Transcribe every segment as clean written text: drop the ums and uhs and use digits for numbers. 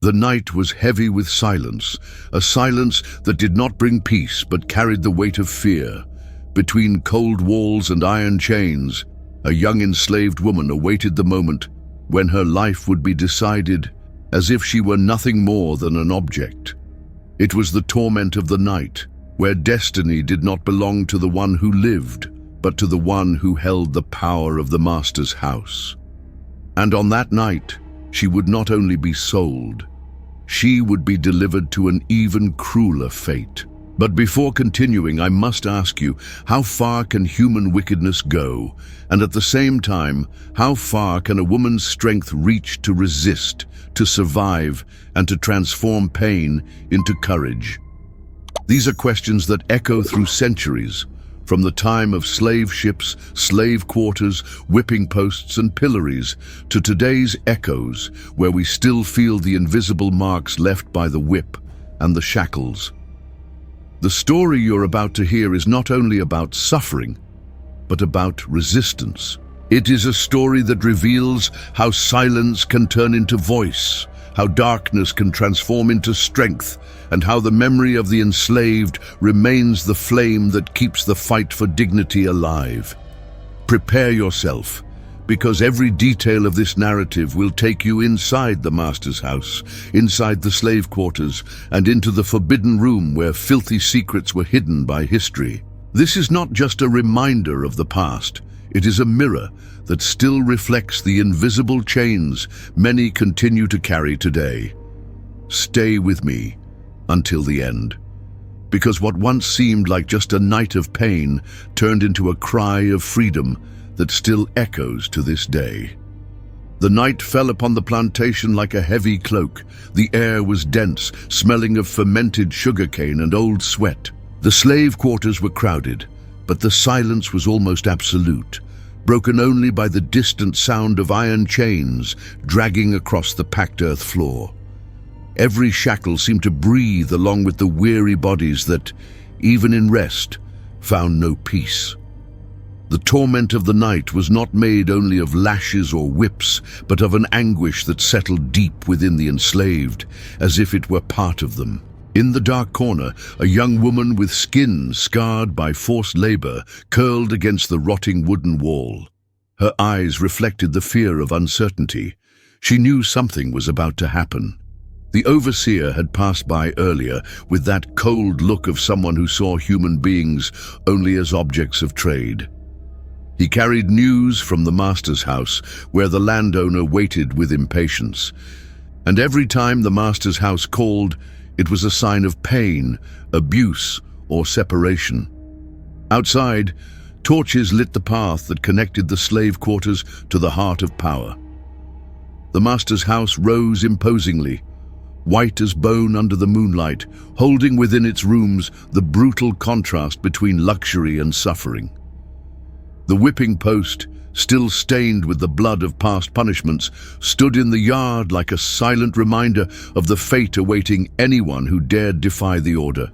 The night was heavy with silence, a silence that did not bring peace but carried the weight of fear. Between cold walls and iron chains, a young enslaved woman awaited the moment when her life would be decided, as if she were nothing more than an object. It was the torment of the night, where destiny did not belong to the one who lived, but to the one who held the power of the master's house. And on that night, she would not only be sold, she would be delivered to an even crueler fate. But before continuing, I must ask you, how far can human wickedness go? And at the same time, how far can a woman's strength reach to resist, to survive, and to transform pain into courage? These are questions that echo through centuries, from the time of slave ships, slave quarters, whipping posts and pillories, to today's echoes, where we still feel the invisible marks left by the whip and the shackles. The story you're about to hear is not only about suffering, but about resistance. It is a story that reveals how silence can turn into voice, how darkness can transform into strength, and how the memory of the enslaved remains the flame that keeps the fight for dignity alive. Prepare yourself, because every detail of this narrative will take you inside the master's house, inside the slave quarters, and into the forbidden room where filthy secrets were hidden by history. This is not just a reminder of the past, it is a mirror that still reflects the invisible chains many continue to carry today. Stay with me until the end, because what once seemed like just a night of pain turned into a cry of freedom that still echoes to this day. The night fell upon the plantation like a heavy cloak. The air was dense, smelling of fermented sugarcane and old sweat. The slave quarters were crowded, but the silence was almost absolute, broken only by the distant sound of iron chains dragging across the packed earth floor. Every shackle seemed to breathe along with the weary bodies that, even in rest, found no peace. The torment of the night was not made only of lashes or whips, but of an anguish that settled deep within the enslaved, as if it were part of them. In the dark corner, a young woman with skin scarred by forced labor curled against the rotting wooden wall. Her eyes reflected the fear of uncertainty. She knew something was about to happen. The overseer had passed by earlier with that cold look of someone who saw human beings only as objects of trade. He carried news from the master's house, where the landowner waited with impatience. And every time the master's house called, it was a sign of pain, abuse, or separation. Outside, torches lit the path that connected the slave quarters to the heart of power. The master's house rose imposingly, white as bone under the moonlight, holding within its rooms the brutal contrast between luxury and suffering. The whipping post, still stained with the blood of past punishments, stood in the yard like a silent reminder of the fate awaiting anyone who dared defy the order.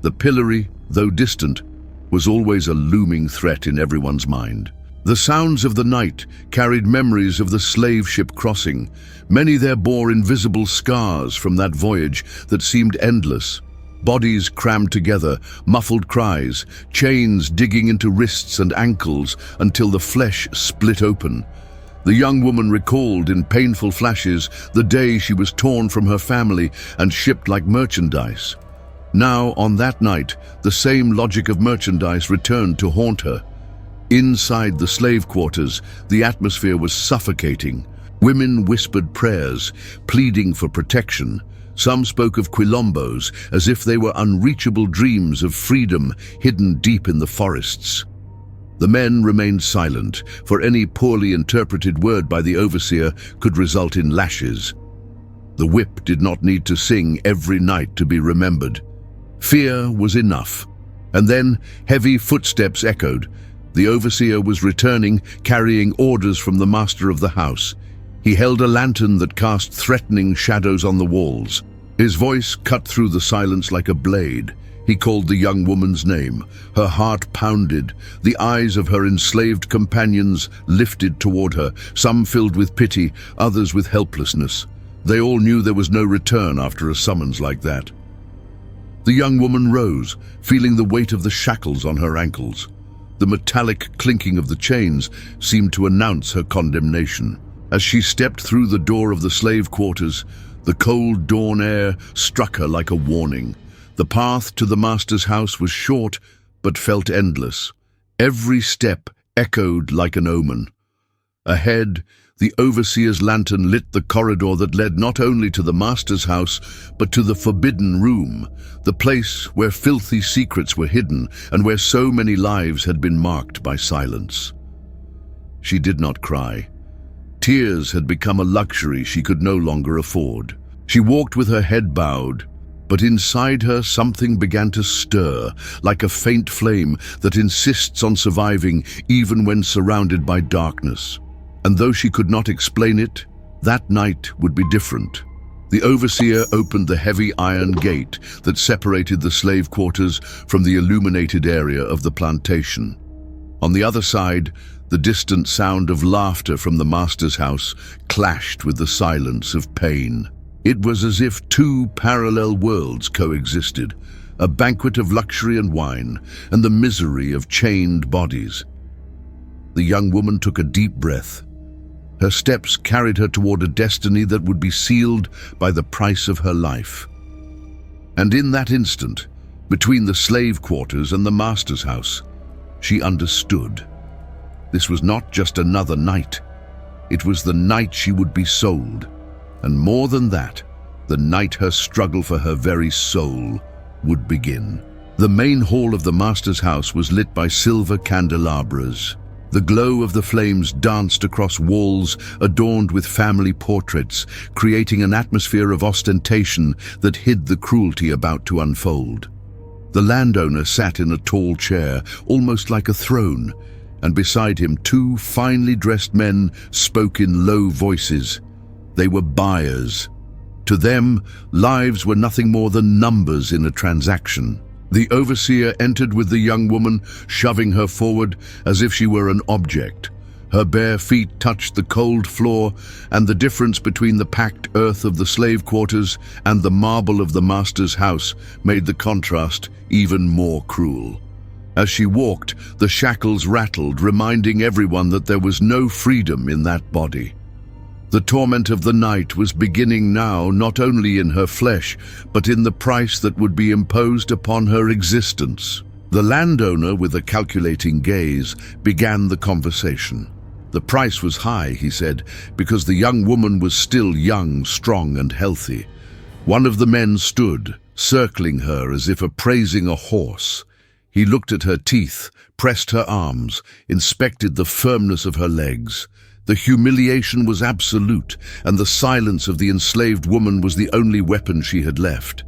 The pillory, though distant, was always a looming threat in everyone's mind. The sounds of the night carried memories of the slave ship crossing. Many there bore invisible scars from that voyage that seemed endless. Bodies crammed together, muffled cries, chains digging into wrists and ankles until the flesh split open. The young woman recalled in painful flashes the day she was torn from her family and shipped like merchandise. Now, on that night, the same logic of merchandise returned to haunt her. Inside the slave quarters, the atmosphere was suffocating. Women whispered prayers, pleading for protection. Some spoke of quilombos as if they were unreachable dreams of freedom hidden deep in the forests. The men remained silent, for any poorly interpreted word by the overseer could result in lashes. The whip did not need to sing every night to be remembered. Fear was enough. And then heavy footsteps echoed. The overseer was returning, carrying orders from the master of the house. He held a lantern that cast threatening shadows on the walls. His voice cut through the silence like a blade. He called the young woman's name. Her heart pounded. The eyes of her enslaved companions lifted toward her, some filled with pity, others with helplessness. They all knew there was no return after a summons like that. The young woman rose, feeling the weight of the shackles on her ankles. The metallic clinking of the chains seemed to announce her condemnation. As she stepped through the door of the slave quarters, the cold dawn air struck her like a warning. The path to the master's house was short, but felt endless. Every step echoed like an omen. Ahead, the overseer's lantern lit the corridor that led not only to the master's house, but to the forbidden room, the place where filthy secrets were hidden and where so many lives had been marked by silence. She did not cry. Tears had become a luxury she could no longer afford. She walked with her head bowed, but inside her something began to stir, like a faint flame that insists on surviving even when surrounded by darkness. And though she could not explain it, that night would be different. The overseer opened the heavy iron gate that separated the slave quarters from the illuminated area of the plantation. On the other side, the distant sound of laughter from the master's house clashed with the silence of pain. It was as if two parallel worlds coexisted, a banquet of luxury and wine, and the misery of chained bodies. The young woman took a deep breath. Her steps carried her toward a destiny that would be sealed by the price of her life. And in that instant, between the slave quarters and the master's house, she understood. This was not just another night. It was the night she would be sold. And more than that, the night her struggle for her very soul would begin. The main hall of the master's house was lit by silver candelabras. The glow of the flames danced across walls adorned with family portraits, creating an atmosphere of ostentation that hid the cruelty about to unfold. The landowner sat in a tall chair, almost like a throne, and beside him two finely dressed men spoke in low voices. They were buyers. To them, lives were nothing more than numbers in a transaction. The overseer entered with the young woman, shoving her forward as if she were an object. Her bare feet touched the cold floor, and the difference between the packed earth of the slave quarters and the marble of the master's house made the contrast even more cruel. As she walked, the shackles rattled, reminding everyone that there was no freedom in that body. The torment of the night was beginning now, not only in her flesh, but in the price that would be imposed upon her existence. The landowner, with a calculating gaze, began the conversation. The price was high, he said, because the young woman was still young, strong, and healthy. One of the men stood, circling her as if appraising a horse. He looked at her teeth, pressed her arms, inspected the firmness of her legs. The humiliation was absolute, and the silence of the enslaved woman was the only weapon she had left.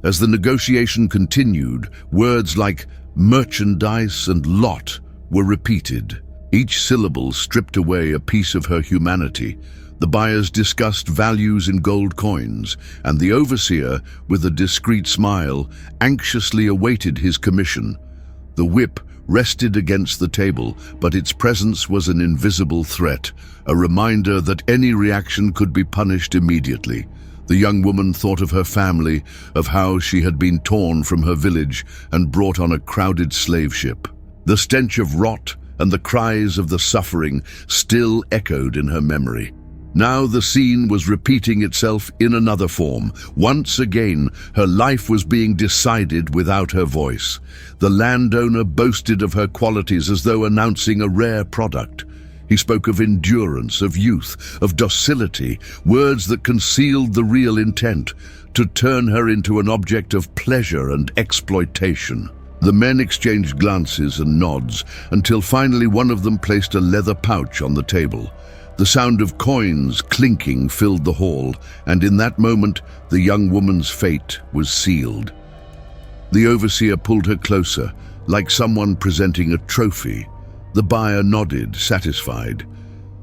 As the negotiation continued, words like merchandise and lot were repeated. Each syllable stripped away a piece of her humanity. The buyers discussed values in gold coins, and the overseer, with a discreet smile, anxiously awaited his commission. The whip rested against the table, but its presence was an invisible threat, a reminder that any reaction could be punished immediately. The young woman thought of her family, of how she had been torn from her village and brought on a crowded slave ship. The stench of rot and the cries of the suffering still echoed in her memory. Now the scene was repeating itself in another form. Once again, her life was being decided without her voice. The landowner boasted of her qualities as though announcing a rare product. He spoke of endurance, of youth, of docility, words that concealed the real intent, to turn her into an object of pleasure and exploitation. The men exchanged glances and nods, until finally one of them placed a leather pouch on the table. The sound of coins clinking filled the hall, and in that moment, the young woman's fate was sealed. The overseer pulled her closer, like someone presenting a trophy. The buyer nodded, satisfied.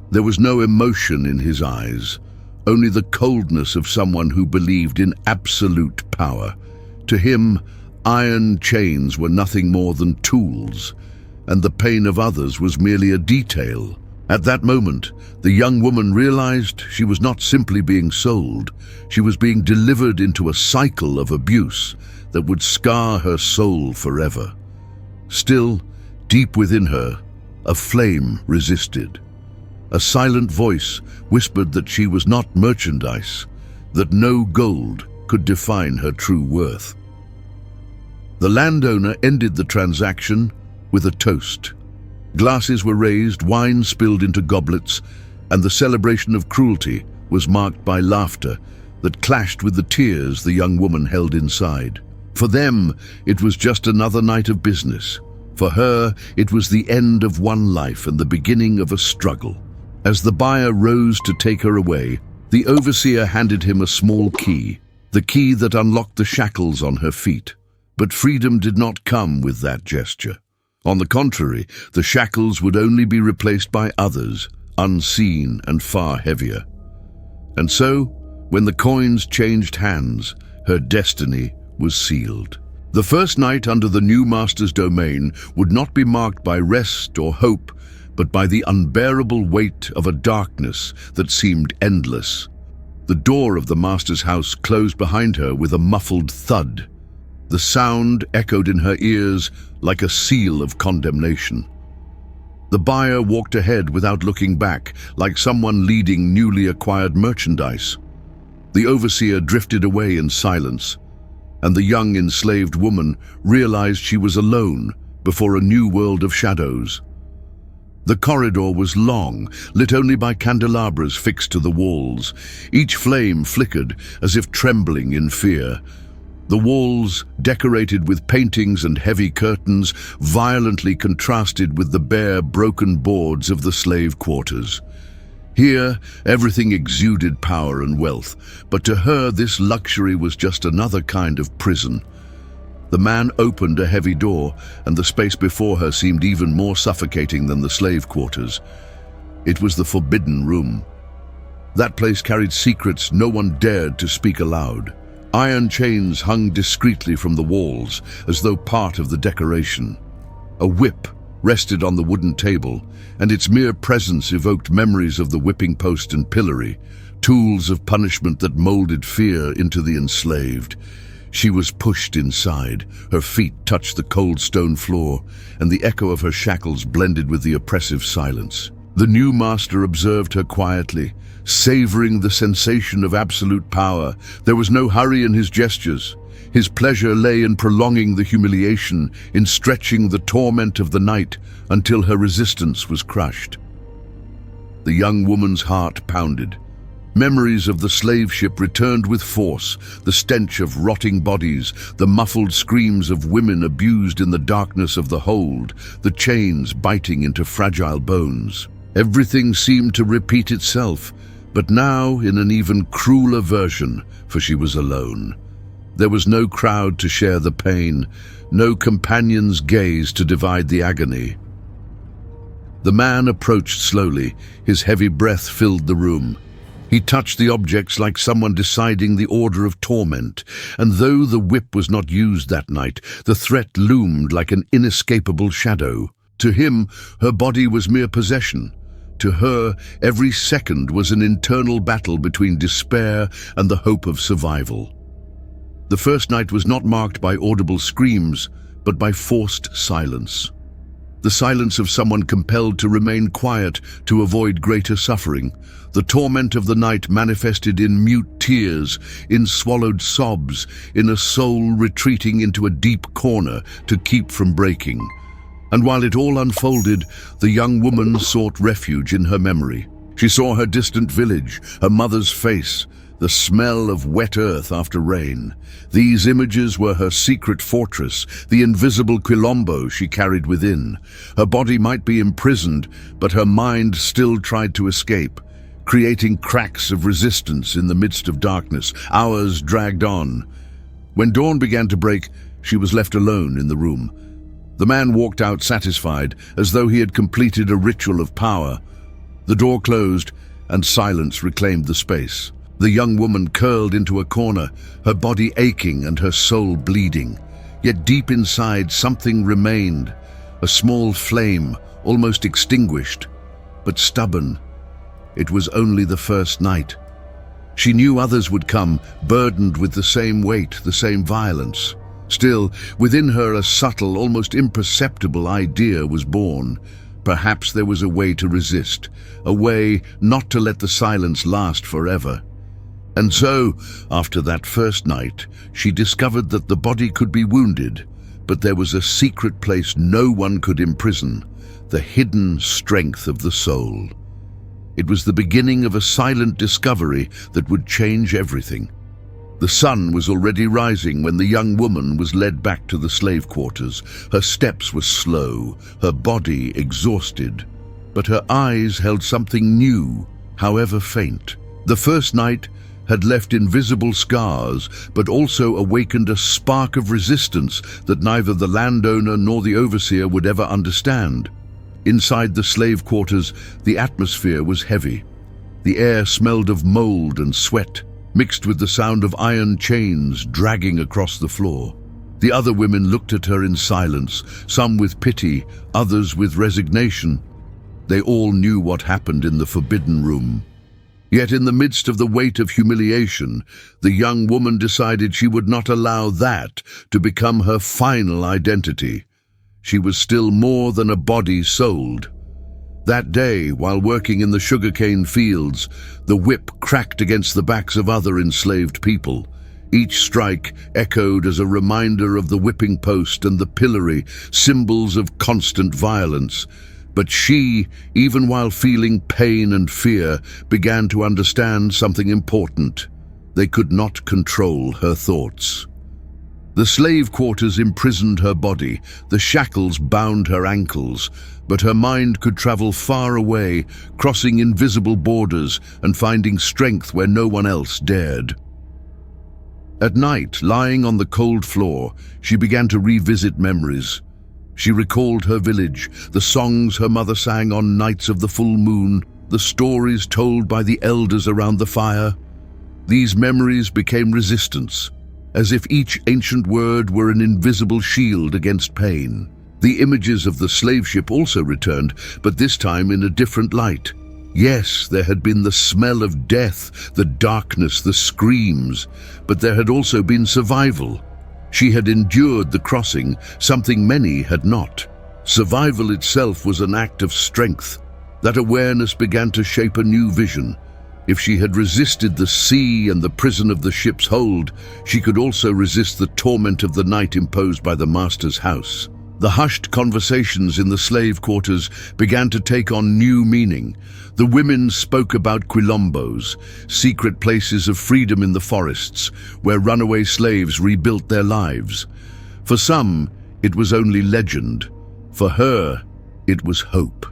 There was no emotion in his eyes, only the coldness of someone who believed in absolute power. To him, iron chains were nothing more than tools, and the pain of others was merely a detail. At that moment, the young woman realized she was not simply being sold, she was being delivered into a cycle of abuse that would scar her soul forever. Still, deep within her, a flame resisted. A silent voice whispered that she was not merchandise, that no gold could define her true worth. The landowner ended the transaction with a toast. Glasses were raised, wine spilled into goblets, and the celebration of cruelty was marked by laughter that clashed with the tears the young woman held inside. For them, it was just another night of business. For her, it was the end of one life and the beginning of a struggle. As the buyer rose to take her away, the overseer handed him a small key, the key that unlocked the shackles on her feet. But freedom did not come with that gesture. On the contrary, the shackles would only be replaced by others, unseen and far heavier. And so, when the coins changed hands, her destiny was sealed. The first night under the new master's domain would not be marked by rest or hope, but by the unbearable weight of a darkness that seemed endless. The door of the master's house closed behind her with a muffled thud. The sound echoed in her ears like a seal of condemnation. The buyer walked ahead without looking back, like someone leading newly acquired merchandise. The overseer drifted away in silence, and the young enslaved woman realized she was alone before a new world of shadows. The corridor was long, lit only by candelabras fixed to the walls. Each flame flickered as if trembling in fear. The walls, decorated with paintings and heavy curtains, violently contrasted with the bare, broken boards of the slave quarters. Here, everything exuded power and wealth, but to her this luxury was just another kind of prison. The man opened a heavy door, and the space before her seemed even more suffocating than the slave quarters. It was the forbidden room. That place carried secrets no one dared to speak aloud. Iron chains hung discreetly from the walls, as though part of the decoration. A whip rested on the wooden table, and its mere presence evoked memories of the whipping post and pillory, tools of punishment that molded fear into the enslaved. She was pushed inside, her feet touched the cold stone floor, and the echo of her shackles blended with the oppressive silence. The new master observed her quietly, savoring the sensation of absolute power. There was no hurry in his gestures. His pleasure lay in prolonging the humiliation, in stretching the torment of the night until her resistance was crushed. The young woman's heart pounded. Memories of the slave ship returned with force, the stench of rotting bodies, the muffled screams of women abused in the darkness of the hold, the chains biting into fragile bones. Everything seemed to repeat itself, but now in an even crueler version, for she was alone. There was no crowd to share the pain, no companion's gaze to divide the agony. The man approached slowly, his heavy breath filled the room. He touched the objects like someone deciding the order of torment, and though the whip was not used that night, the threat loomed like an inescapable shadow. To him, her body was mere possession. To her, every second was an internal battle between despair and the hope of survival. The first night was not marked by audible screams, but by forced silence. The silence of someone compelled to remain quiet to avoid greater suffering. The torment of the night manifested in mute tears, in swallowed sobs, in a soul retreating into a deep corner to keep from breaking. And while it all unfolded, the young woman sought refuge in her memory. She saw her distant village, her mother's face, the smell of wet earth after rain. These images were her secret fortress, the invisible Quilombo she carried within. Her body might be imprisoned, but her mind still tried to escape, creating cracks of resistance in the midst of darkness. Hours dragged on. When dawn began to break, she was left alone in the room. The man walked out satisfied, as though he had completed a ritual of power. The door closed, and silence reclaimed the space. The young woman curled into a corner, her body aching and her soul bleeding. Yet deep inside, something remained, a small flame, almost extinguished. but stubborn. It was only the first night. She knew others would come, burdened with the same weight, the same violence. Still, within her a subtle, almost imperceptible idea was born. Perhaps there was a way to resist, a way not to let the silence last forever. And so, after that first night, she discovered that the body could be wounded, but there was a secret place no one could imprison, the hidden strength of the soul. It was the beginning of a silent discovery that would change everything. The sun was already rising when the young woman was led back to the slave quarters. Her steps were slow, her body exhausted, but her eyes held something new, however faint. The first night had left invisible scars, but also awakened a spark of resistance that neither the landowner nor the overseer would ever understand. Inside the slave quarters, the atmosphere was heavy. The air smelled of mold and sweat, mixed with the sound of iron chains dragging across the floor. The other women looked at her in silence, some with pity, others with resignation. They all knew what happened in the forbidden room. Yet in the midst of the weight of humiliation, the young woman decided she would not allow that to become her final identity. She was still more than a body sold. That day, while working in the sugarcane fields, the whip cracked against the backs of other enslaved people. Each strike echoed as a reminder of the whipping post and the pillory, symbols of constant violence. But she, even while feeling pain and fear, began to understand something important. They could not control her thoughts. The slave quarters imprisoned her body, the shackles bound her ankles, but her mind could travel far away, crossing invisible borders and finding strength where no one else dared. At night, lying on the cold floor, she began to revisit memories. She recalled her village, the songs her mother sang on nights of the full moon, the stories told by the elders around the fire. These memories became resistance, as if each ancient word were an invisible shield against pain. The images of the slave ship also returned, but this time in a different light. Yes, there had been the smell of death, the darkness, the screams, but there had also been survival. She had endured the crossing, something many had not. Survival itself was an act of strength. That awareness began to shape a new vision. If she had resisted the sea and the prison of the ship's hold, she could also resist the torment of the night imposed by the master's house. The hushed conversations in the slave quarters began to take on new meaning. The women spoke about quilombos, secret places of freedom in the forests, where runaway slaves rebuilt their lives. For some, it was only legend. For her, it was hope.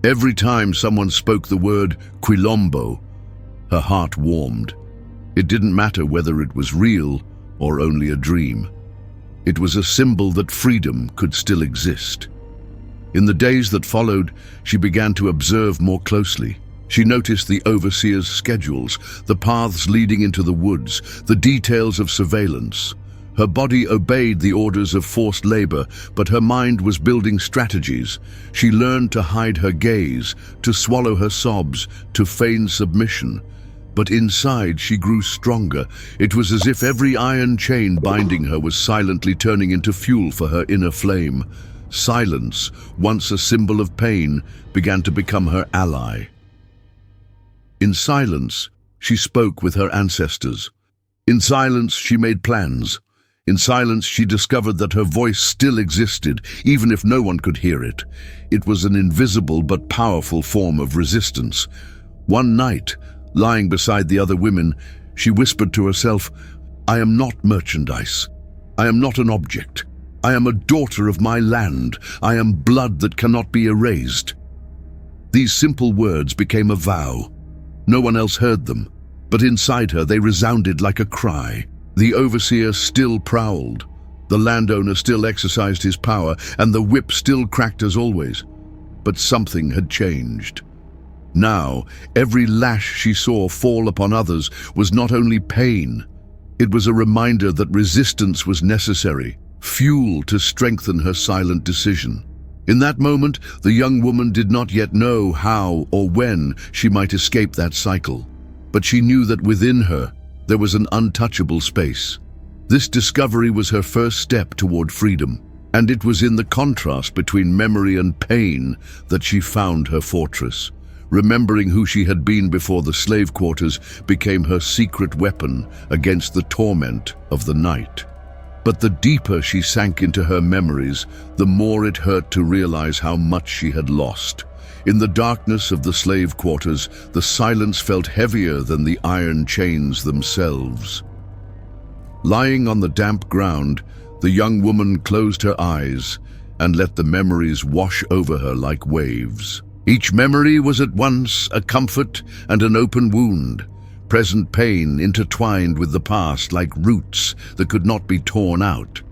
Every time someone spoke the word quilombo, her heart warmed. It didn't matter whether it was real or only a dream. It was a symbol that freedom could still exist. In the days that followed, she began to observe more closely. She noticed the overseer's schedules, the paths leading into the woods, the details of surveillance. Her body obeyed the orders of forced labor, but her mind was building strategies. She learned to hide her gaze, to swallow her sobs, to feign submission. But inside she grew stronger. It was as if every iron chain binding her was silently turning into fuel for her inner flame. Silence, once a symbol of pain, began to become her ally. In silence, she spoke with her ancestors. In silence, she made plans. In silence, she discovered that her voice still existed, even if no one could hear it. It was an invisible but powerful form of resistance. One night, lying beside the other women, she whispered to herself, "I am not merchandise. I am not an object. I am a daughter of my land. I am blood that cannot be erased." These simple words became a vow. No one else heard them, but inside her they resounded like a cry. The overseer still prowled. The landowner still exercised his power, and the whip still cracked as always. But something had changed. Now, every lash she saw fall upon others was not only pain. It was a reminder that resistance was necessary, fuel to strengthen her silent decision. In that moment, the young woman did not yet know how or when she might escape that cycle, but she knew that within her there was an untouchable space. This discovery was her first step toward freedom, and it was in the contrast between memory and pain that she found her fortress. Remembering who she had been before the slave quarters became her secret weapon against the torment of the night. But the deeper she sank into her memories, the more it hurt to realize how much she had lost. In the darkness of the slave quarters, the silence felt heavier than the iron chains themselves. Lying on the damp ground, the young woman closed her eyes and let the memories wash over her like waves. Each memory was at once a comfort and an open wound, present pain intertwined with the past like roots that could not be torn out.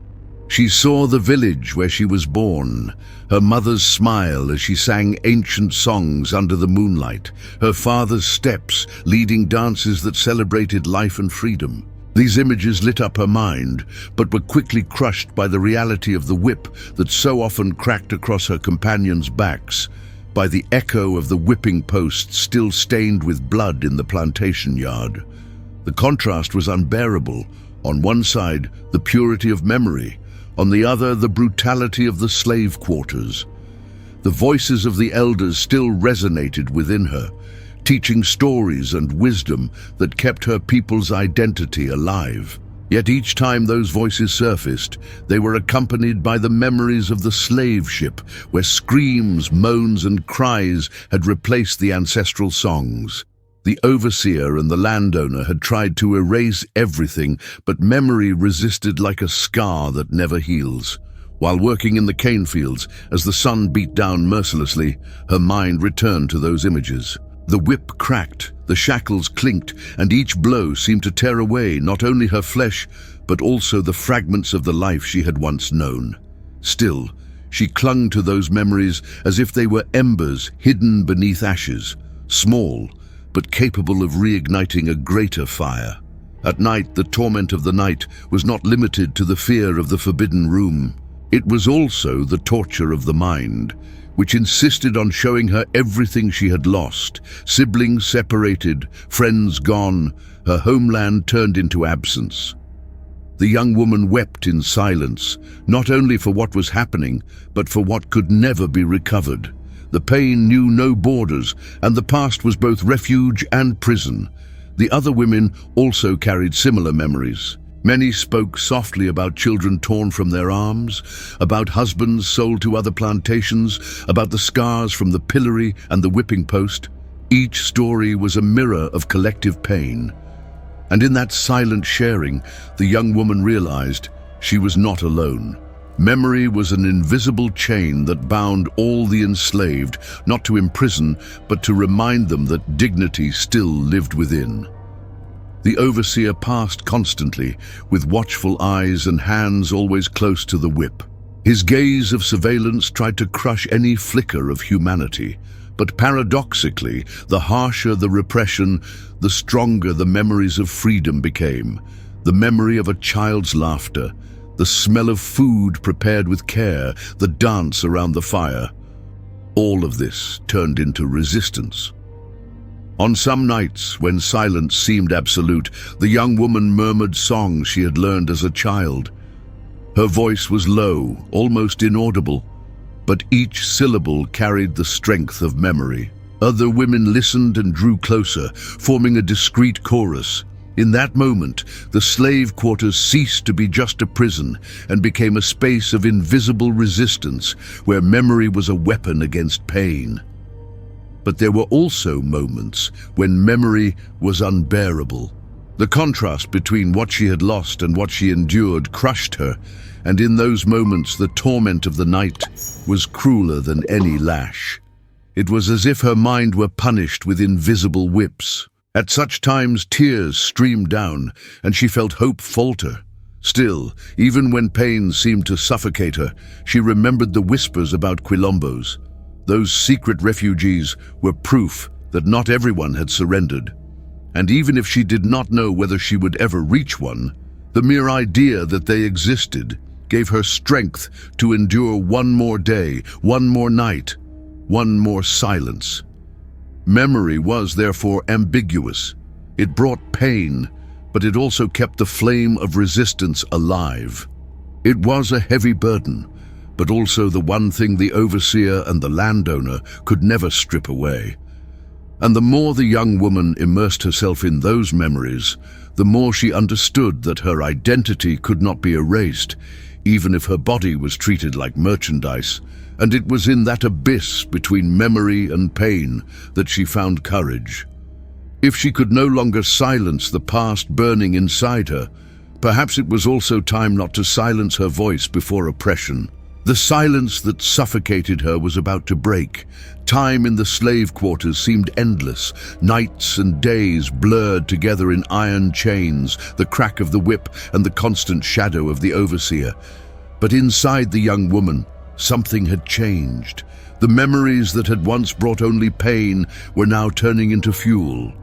She saw the village where she was born, her mother's smile as she sang ancient songs under the moonlight, her father's steps leading dances that celebrated life and freedom. These images lit up her mind, but were quickly crushed by the reality of the whip that so often cracked across her companions' backs, by the echo of the whipping post still stained with blood in the plantation yard. The contrast was unbearable. On one side, the purity of memory, on the other, the brutality of the slave quarters. The voices of the elders still resonated within her, teaching stories and wisdom that kept her people's identity alive. Yet each time those voices surfaced, they were accompanied by the memories of the slave ship, where screams, moans, and cries had replaced the ancestral songs. The overseer and the landowner had tried to erase everything, but memory resisted like a scar that never heals. While working in the cane fields, as the sun beat down mercilessly, her mind returned to those images. The whip cracked, the shackles clinked, and each blow seemed to tear away not only her flesh, but also the fragments of the life she had once known. Still, she clung to those memories as if they were embers hidden beneath ashes, small, but capable of reigniting a greater fire. At night, the torment of the night was not limited to the fear of the forbidden room. It was also the torture of the mind, which insisted on showing her everything she had lost, siblings separated, friends gone, her homeland turned into absence. The young woman wept in silence, not only for what was happening, but for what could never be recovered. The pain knew no borders, and the past was both refuge and prison. The other women also carried similar memories. Many spoke softly about children torn from their arms, about husbands sold to other plantations, about the scars from the pillory and the whipping post. Each story was a mirror of collective pain. And in that silent sharing, the young woman realized she was not alone. Memory was an invisible chain that bound all the enslaved, not to imprison, but to remind them that dignity still lived within. The overseer passed constantly, with watchful eyes and hands always close to the whip. His gaze of surveillance tried to crush any flicker of humanity. But paradoxically, the harsher the repression, the stronger the memories of freedom became. The memory of a child's laughter, the smell of food prepared with care, the dance around the fire. All of this turned into resistance. On some nights, when silence seemed absolute, the young woman murmured songs she had learned as a child. Her voice was low, almost inaudible, but each syllable carried the strength of memory. Other women listened and drew closer, forming a discreet chorus. In that moment, the slave quarters ceased to be just a prison and became a space of invisible resistance, where memory was a weapon against pain. But there were also moments when memory was unbearable. The contrast between what she had lost and what she endured crushed her, and in those moments the torment of the night was crueler than any lash. It was as if her mind were punished with invisible whips. At such times tears streamed down, and she felt hope falter. Still, even when pain seemed to suffocate her, she remembered the whispers about quilombos. Those secret refugees were proof that not everyone had surrendered. And even if she did not know whether she would ever reach one, the mere idea that they existed gave her strength to endure one more day, one more night, one more silence. Memory was therefore ambiguous. It brought pain, but it also kept the flame of resistance alive. It was a heavy burden, but also the one thing the overseer and the landowner could never strip away. And the more the young woman immersed herself in those memories, the more she understood that her identity could not be erased, even if her body was treated like merchandise. And it was in that abyss between memory and pain that she found courage. If she could no longer silence the past burning inside her, perhaps it was also time not to silence her voice before oppression. The silence that suffocated her was about to break. Time in the slave quarters seemed endless. Nights and days blurred together in iron chains, the crack of the whip and the constant shadow of the overseer. But inside the young woman, something had changed. The memories that had once brought only pain were now turning into fuel.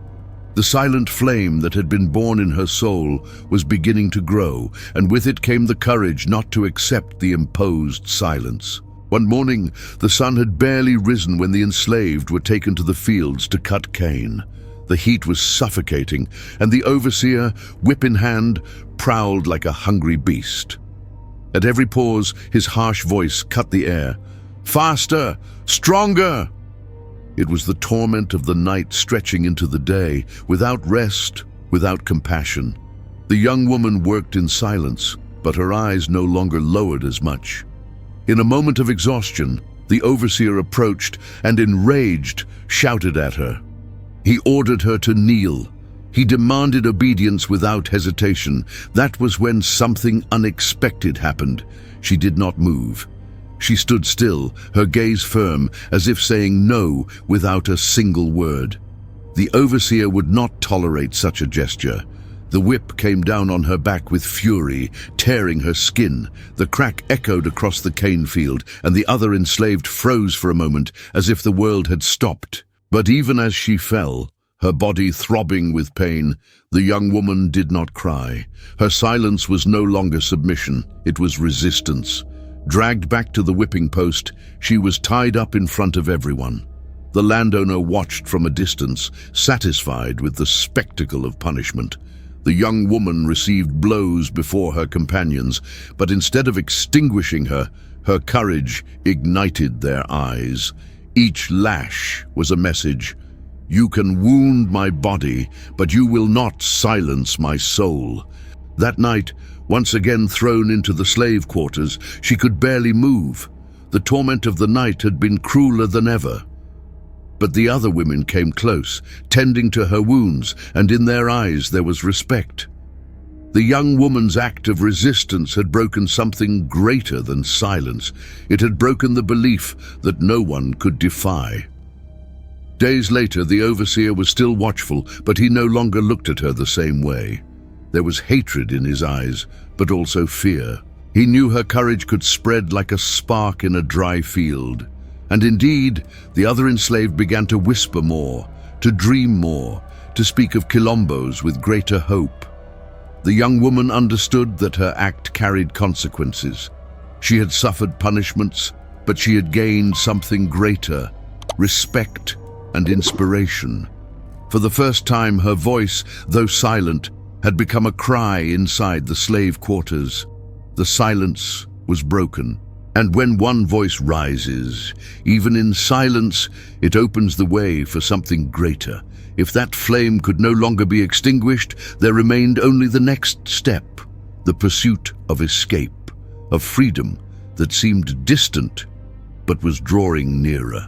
The silent flame that had been born in her soul was beginning to grow, and with it came the courage not to accept the imposed silence. One morning, the sun had barely risen when the enslaved were taken to the fields to cut cane. The heat was suffocating, and the overseer, whip in hand, prowled like a hungry beast. At every pause, his harsh voice cut the air. "Faster! Stronger!" It was the torment of the night stretching into the day, without rest, without compassion. The young woman worked in silence, but her eyes no longer lowered as much. In a moment of exhaustion, the overseer approached and, enraged, shouted at her. He ordered her to kneel. He demanded obedience without hesitation. That was when something unexpected happened. She did not move. She stood still, her gaze firm, as if saying no without a single word. The overseer would not tolerate such a gesture. The whip came down on her back with fury, tearing her skin. The crack echoed across the cane field, and the other enslaved froze for a moment, as if the world had stopped. But even as she fell, her body throbbing with pain, the young woman did not cry. Her silence was no longer submission, it was resistance. Dragged back to the whipping post, she was tied up in front of everyone. The landowner watched from a distance, satisfied with the spectacle of punishment. The young woman received blows before her companions, but instead of extinguishing her, her courage ignited their eyes. Each lash was a message. "You can wound my body, but you will not silence my soul." That night, once again thrown into the slave quarters, she could barely move. The torment of the night had been crueler than ever. But the other women came close, tending to her wounds, and in their eyes there was respect. The young woman's act of resistance had broken something greater than silence. It had broken the belief that no one could defy. Days later, the overseer was still watchful, but he no longer looked at her the same way. There was hatred in his eyes, but also fear. He knew her courage could spread like a spark in a dry field. And indeed, the other enslaved began to whisper more, to dream more, to speak of quilombos with greater hope. The young woman understood that her act carried consequences. She had suffered punishments, but she had gained something greater, respect and inspiration. For the first time, her voice, though silent, had become a cry inside the slave quarters. The silence was broken, and when one voice rises, even in silence, it opens the way for something greater. If that flame could no longer be extinguished, there remained only the next step, the pursuit of escape, of freedom that seemed distant but was drawing nearer.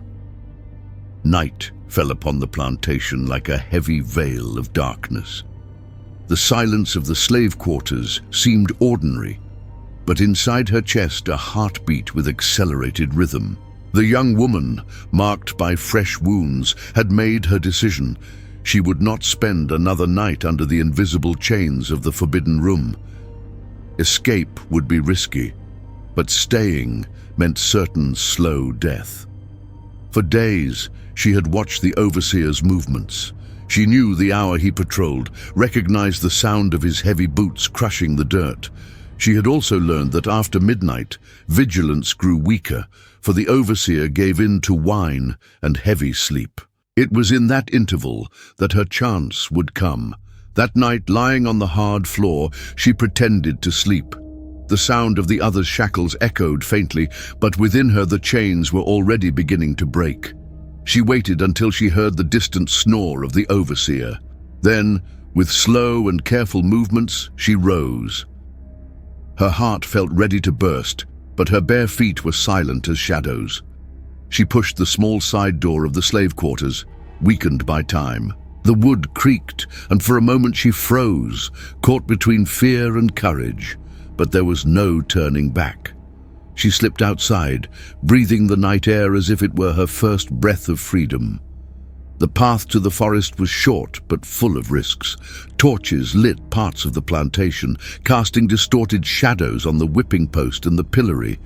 Night fell upon the plantation like a heavy veil of darkness. The silence of the slave quarters seemed ordinary, but inside her chest a heartbeat with accelerated rhythm. The young woman, marked by fresh wounds, had made her decision. She would not spend another night under the invisible chains of the forbidden room. Escape would be risky, but staying meant certain slow death. For days, she had watched the overseer's movements. She knew the hour he patrolled, recognized the sound of his heavy boots crushing the dirt. She had also learned that after midnight, vigilance grew weaker, for the overseer gave in to wine and heavy sleep. It was in that interval that her chance would come. That night, lying on the hard floor, she pretended to sleep. The sound of the other's shackles echoed faintly, but within her the chains were already beginning to break. She waited until she heard the distant snore of the overseer. Then, with slow and careful movements, she rose. Her heart felt ready to burst, but her bare feet were silent as shadows. She pushed the small side door of the slave quarters, weakened by time. The wood creaked, and for a moment she froze, caught between fear and courage. But there was no turning back. She slipped outside, breathing the night air as if it were her first breath of freedom. The path to the forest was short but full of risks. Torches lit parts of the plantation, casting distorted shadows on the whipping post and the pillory.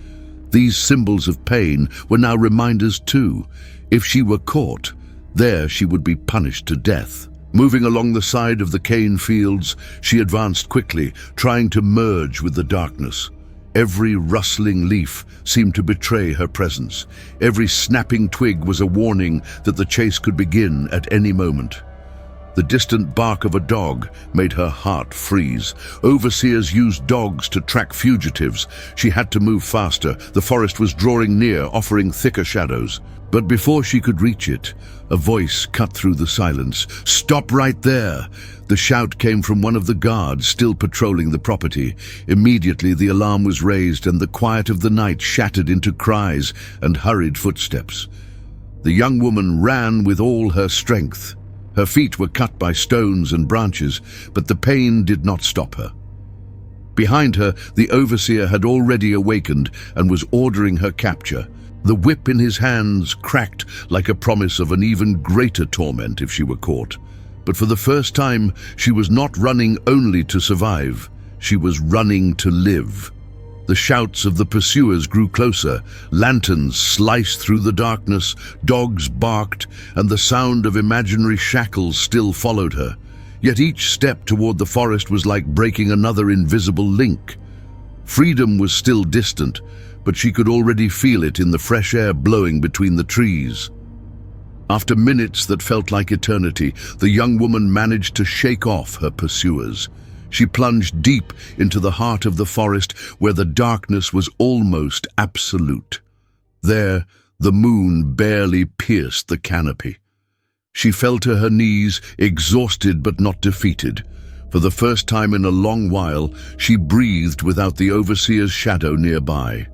These symbols of pain were now reminders too. If she were caught, there she would be punished to death. Moving along the side of the cane fields, she advanced quickly, trying to merge with the darkness. Every rustling leaf seemed to betray her presence. Every snapping twig was a warning that the chase could begin at any moment. The distant bark of a dog made her heart freeze. Overseers used dogs to track fugitives. She had to move faster. The forest was drawing near, offering thicker shadows. But before she could reach it, a voice cut through the silence. "Stop right there!" The shout came from one of the guards still patrolling the property. Immediately the alarm was raised and the quiet of the night shattered into cries and hurried footsteps. The young woman ran with all her strength. Her feet were cut by stones and branches, but the pain did not stop her. Behind her, the overseer had already awakened and was ordering her capture. The whip in his hands cracked like a promise of an even greater torment if she were caught. But for the first time, she was not running only to survive. She was running to live. The shouts of the pursuers grew closer. Lanterns sliced through the darkness, dogs barked, and the sound of imaginary shackles still followed her. Yet each step toward the forest was like breaking another invisible link. Freedom was still distant, but she could already feel it in the fresh air blowing between the trees. After minutes that felt like eternity, the young woman managed to shake off her pursuers. She plunged deep into the heart of the forest where the darkness was almost absolute. There, the moon barely pierced the canopy. She fell to her knees, exhausted but not defeated. For the first time in a long while, she breathed without the overseer's shadow nearby.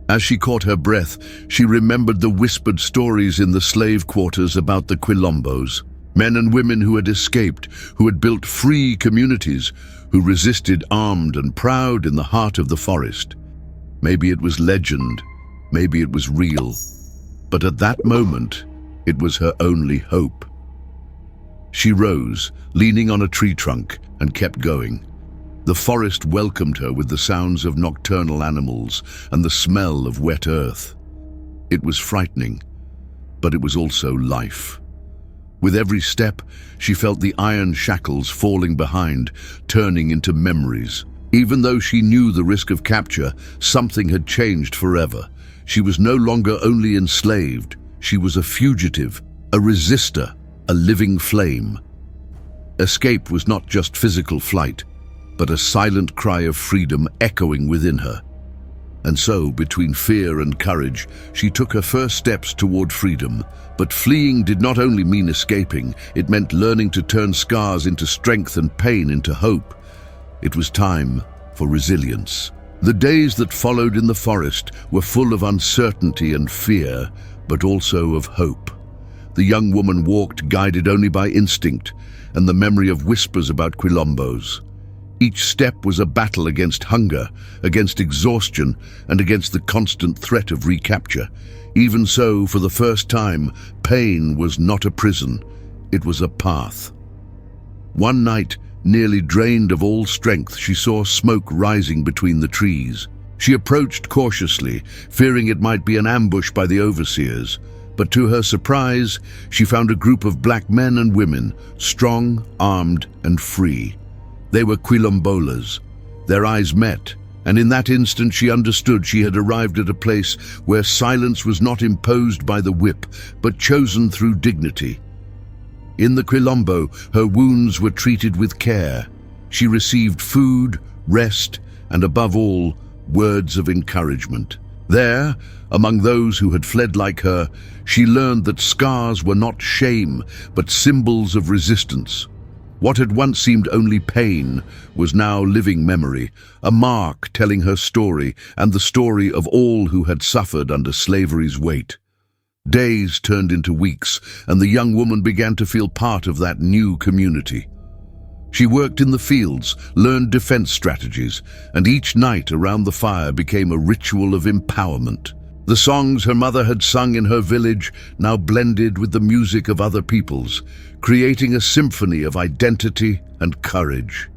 As she caught her breath, she remembered the whispered stories in the slave quarters about the Quilombos. Men and women who had escaped, who had built free communities, who resisted armed and proud in the heart of the forest. Maybe it was legend, maybe it was real, but at that moment, it was her only hope. She rose, leaning on a tree trunk, and kept going. The forest welcomed her with the sounds of nocturnal animals and the smell of wet earth. It was frightening, but it was also life. With every step, she felt the iron shackles falling behind, turning into memories. Even though she knew the risk of capture, something had changed forever. She was no longer only enslaved, she was a fugitive, a resister, a living flame. Escape was not just physical flight, but a silent cry of freedom echoing within her. And so, between fear and courage, she took her first steps toward freedom. But fleeing did not only mean escaping, it meant learning to turn scars into strength and pain into hope. It was time for resilience. The days that followed in the forest were full of uncertainty and fear, but also of hope. The young woman walked guided only by instinct and the memory of whispers about Quilombos. Each step was a battle against hunger, against exhaustion, and against the constant threat of recapture. Even so, for the first time, pain was not a prison, it was a path. One night, nearly drained of all strength, she saw smoke rising between the trees. She approached cautiously, fearing it might be an ambush by the overseers. But to her surprise, she found a group of black men and women, strong, armed, and free. They were Quilombolas, Their eyes met, and in that instant she understood she had arrived at a place where silence was not imposed by the whip, but chosen through dignity. In the Quilombo, her wounds were treated with care. She received food, rest, and above all, words of encouragement. There, among those who had fled like her, she learned that scars were not shame, but symbols of resistance. What had once seemed only pain was now living memory, a mark telling her story and the story of all who had suffered under slavery's weight. Days turned into weeks, and the young woman began to feel part of that new community. She worked in the fields, learned defense strategies, and each night around the fire became a ritual of empowerment. The songs her mother had sung in her village now blended with the music of other peoples, creating a symphony of identity and courage.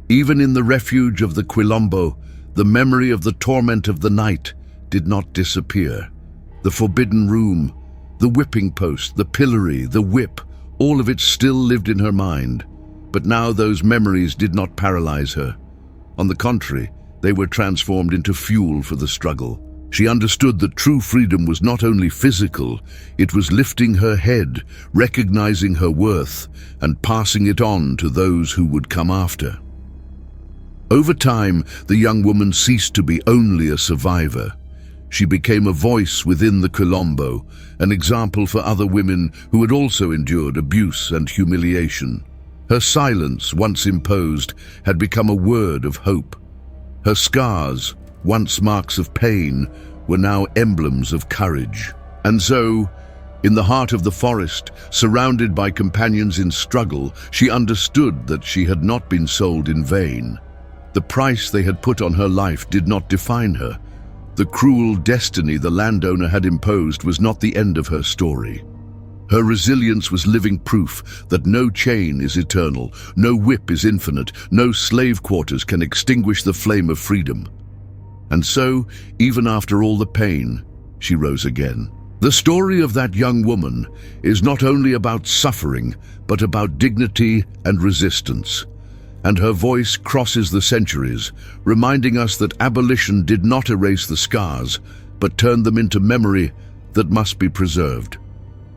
Even in the refuge of the Quilombo, the memory of the torment of the night did not disappear. The forbidden room, the whipping post, the pillory, the whip, all of it still lived in her mind. But now those memories did not paralyze her. On the contrary, they were transformed into fuel for the struggle. She understood that true freedom was not only physical, it was lifting her head, recognizing her worth, and passing it on to those who would come after. Over time, the young woman ceased to be only a survivor. She became a voice within the Quilombo, an example for other women who had also endured abuse and humiliation. Her silence, once imposed, had become a word of hope. Her scars, once marks of pain, were now emblems of courage. And so, in the heart of the forest, surrounded by companions in struggle, she understood that she had not been sold in vain. The price they had put on her life did not define her. The cruel destiny the landowner had imposed was not the end of her story. Her resilience was living proof that no chain is eternal, no whip is infinite, no slave quarters can extinguish the flame of freedom. And so, even after all the pain, she rose again. The story of that young woman is not only about suffering, but about dignity and resistance. And her voice crosses the centuries, reminding us that abolition did not erase the scars, but turned them into memory that must be preserved.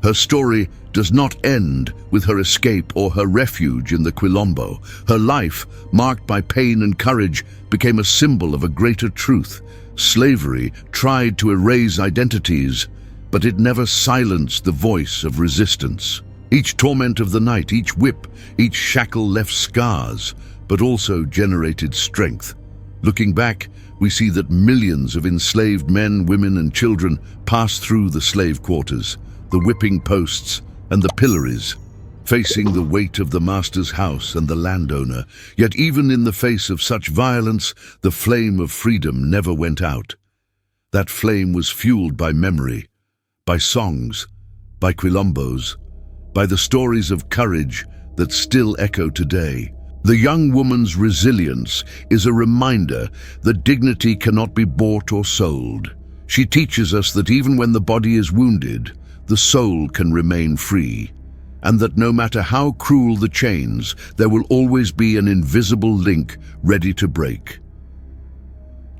Her story does not end with her escape or her refuge in the Quilombo. Her life, marked by pain and courage, became a symbol of a greater truth. Slavery tried to erase identities, but it never silenced the voice of resistance. Each torment of the night, each whip, each shackle left scars, but also generated strength. Looking back, we see that millions of enslaved men, women, and children passed through the slave quarters, the whipping posts, and the pillories, facing the weight of the master's house and the landowner. Yet even in the face of such violence, the flame of freedom never went out. That flame was fueled by memory, by songs, by quilombos, by the stories of courage that still echo today. The young woman's resilience is a reminder that dignity cannot be bought or sold. She teaches us that even when the body is wounded, the soul can remain free, and that no matter how cruel the chains, there will always be an invisible link ready to break.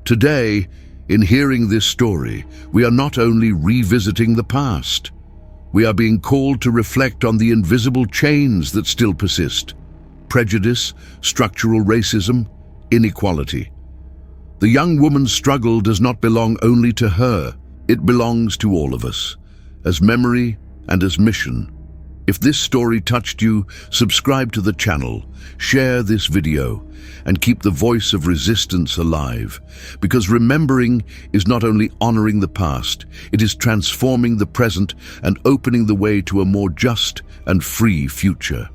Today, in hearing this story, we are not only revisiting the past, we are being called to reflect on the invisible chains that still persist: prejudice, structural racism, inequality. The young woman's struggle does not belong only to her, it belongs to all of us, as memory and as mission. If this story touched you, subscribe to the channel, share this video, and keep the voice of resistance alive. Because remembering is not only honoring the past, it is transforming the present and opening the way to a more just and free future.